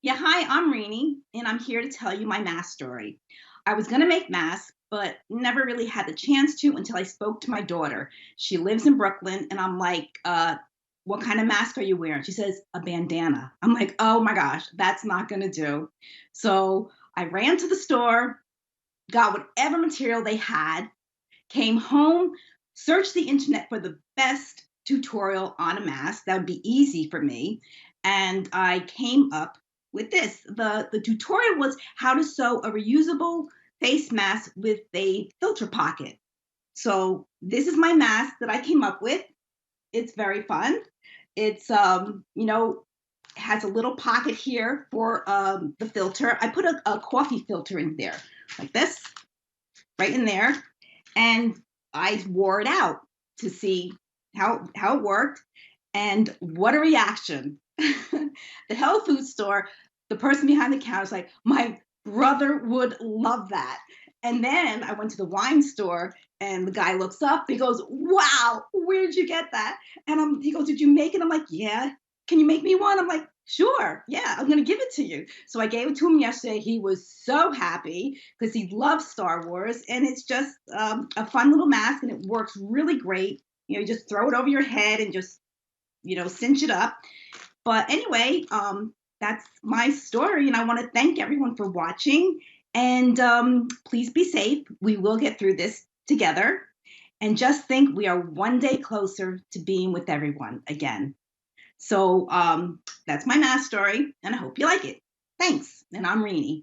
Yeah, hi, I'm Rainey, and I'm here to tell you my mask story. I was going to make masks, but never really had the chance to until I spoke to my daughter. She lives in Brooklyn, and I'm like, what kind of mask are you wearing? She says, a bandana. I'm like, oh my gosh, that's not going to do. So I ran to the store, got whatever material they had, came home, searched the internet for the best tutorial on a mask that would be easy for me, and I came up with this. The tutorial was how to sew a reusable face mask with a filter pocket. So this is my mask that I came up with. It's very fun. It's has a little pocket here for the filter. I put a coffee filter in there, like this, right in there, and I wore it out to see how it worked, and what a reaction. The health food store, the person behind the counter was like, my brother would love that. And then I went to the wine store, and the guy looks up, he goes, wow, where did you get that? And he goes, did you make it? I'm like, yeah. Can you make me one? I'm like, sure, yeah, I'm gonna give it to you. So I gave it to him yesterday. He was so happy because he loves Star Wars, and it's just a fun little mask, and it works really great. You just throw it over your head and just cinch it up. But anyway, that's my story, and I want to thank everyone for watching. And please be safe. We will get through this together. And just think, we are one day closer to being with everyone again. So that's my math story, and I hope you like it. Thanks. And I'm Rini.